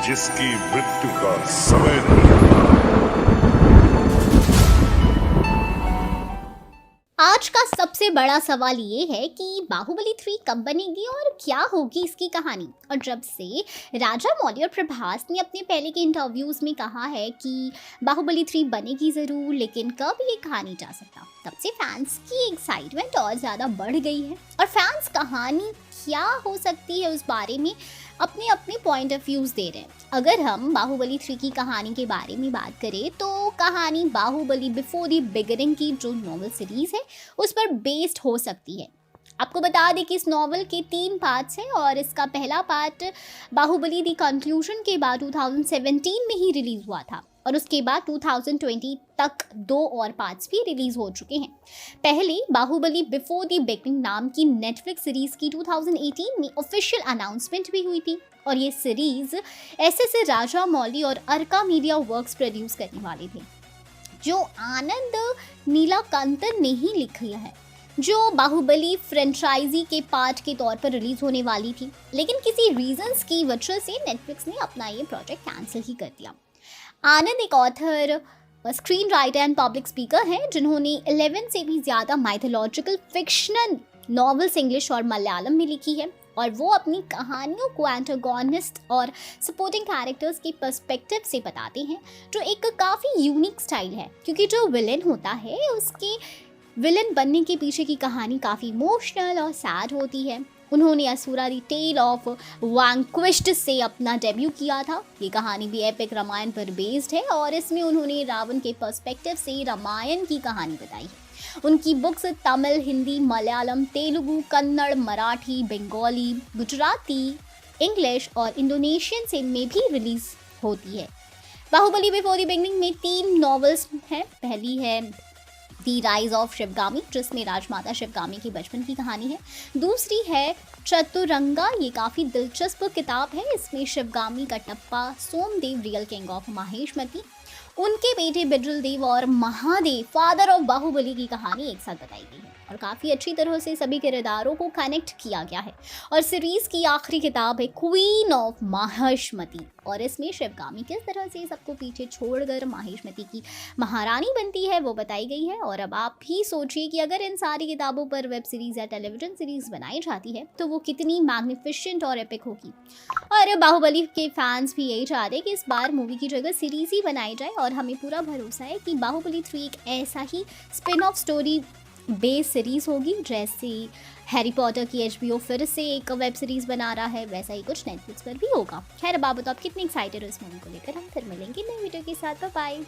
जिसकी मृत्यु का समय नहीं। आज का सबसे बड़ा सवाल ये है कि बाहुबली 3 कब बनेगी और क्या होगी इसकी कहानी। और जब से राजा मौली और प्रभास ने अपने पहले के इंटरव्यूज में कहा है कि बाहुबली 3 बनेगी ज़रूर, लेकिन कब ये कहा नहीं जा सकता, तब से फैंस की एक्साइटमेंट और ज़्यादा बढ़ गई है। और फैंस कहानी क्या हो सकती है उस बारे में अपने अपने पॉइंट ऑफ व्यूज़ दे रहे हैं। अगर हम बाहुबली 3 की कहानी के बारे में बात करें तो कहानी बाहुबली बिफोर द बिगिनिंग की जो नॉवल सीरीज़ है उस पर बेस्ड हो सकती है। आपको बता दें कि इस नॉवल के 3 पार्ट्स हैं और इसका पहला पार्ट बाहुबली दी कंक्लूजन के बाद 2017 में ही रिलीज़ हुआ था और उसके बाद 2020 तक 2 और पार्ट्स भी रिलीज़ हो चुके हैं। पहले बाहुबली बिफोर द बिगिनिंग नाम की नेटफ्लिक्स सीरीज़ की 2018 में ऑफिशियल अनाउंसमेंट भी हुई थी और ये सीरीज़ एस राजा मौली और अर्का मीडिया वर्क्स प्रोड्यूस करने वाले थे, जो आनंद नीलाकांतन ने ही लिखा है, जो बाहुबली फ्रेंचाइजी के पार्ट के तौर पर रिलीज होने वाली थी। लेकिन किसी रीजंस की वजह से नेटफ्लिक्स ने अपना ये प्रोजेक्ट कैंसिल ही कर दिया। आनंद एक author, screen writer and public speaker हैं जिन्होंने 11 से भी ज़्यादा माइथोलॉजिकल फिक्शनल नॉवेल्स इंग्लिश और मलयालम में लिखी है और वो अपनी कहानियों को एंटागोनिस्ट और सपोर्टिंग कैरेक्टर्स के पर्सपेक्टिव से बताते हैं, जो एक काफ़ी यूनिक स्टाइल है, क्योंकि जो विलेन होता है उसके विलन बनने के पीछे की कहानी काफ़ी इमोशनल और सैड होती है। उन्होंने असुरा दी टेल ऑफ वैंक्विश्ड से अपना डेब्यू किया था। ये कहानी भी एपिक रामायण पर बेस्ड है और इसमें उन्होंने रावण के पर्सपेक्टिव से रामायण की कहानी बताई है। उनकी बुक्स तमिल, हिंदी, मलयालम, तेलुगु, कन्नड़, मराठी, बंगाली, गुजराती, इंग्लिश और इंडोनेशियन से में भी रिलीज होती है। बाहुबली बिफोर द बिगिनिंग में 3 नॉवेल्स हैं। पहली है दी राइज ऑफ शिवगामी, जिसमें राजमाता शिवगामी की बचपन की कहानी है। दूसरी है चतुरंगा, ये काफ़ी दिलचस्प किताब है। इसमें शिवगामी का टप्पा Somdev, real king of Mahishmati, उनके बेटे बिजल देव और महादेव, फादर ऑफ बाहुबली की कहानी एक साथ बताई गई है और काफ़ी अच्छी तरह से सभी किरदारों को कनेक्ट किया गया है। और सीरीज़ की आखिरी किताब है क्वीन ऑफ माहेशमती और इसमें शिवगामी किस तरह से सबको पीछे छोड़कर माहेशमती की महारानी बनती है वो बताई गई है। और अब आप भी सोचिए कि अगर इन सारी किताबों पर वेब सीरीज़ या टेलीविजन सीरीज़ बनाई जाती है तो वो कितनी मैग्निफिसेंट और एपिक होगी। और बाहुबली के फैंस भी यही चाहते हैं कि इस बार मूवी की जगह सीरीज़ ही बनाई जाए और हमें पूरा भरोसा है कि बाहुबली 3 एक ऐसा ही spin off story base series होगी जैसे हैरी पॉटर की HBO फिर से एक वेब सीरीज़ बना रहा है, वैसा ही कुछ नेटफ्लिक्स पर भी होगा। खैर अब आप बताओ आप कितने एक्साइटेड हो इस मूवी को लेकर। हम फिर मिलेंगे नई वीडियो के साथ। Bye bye.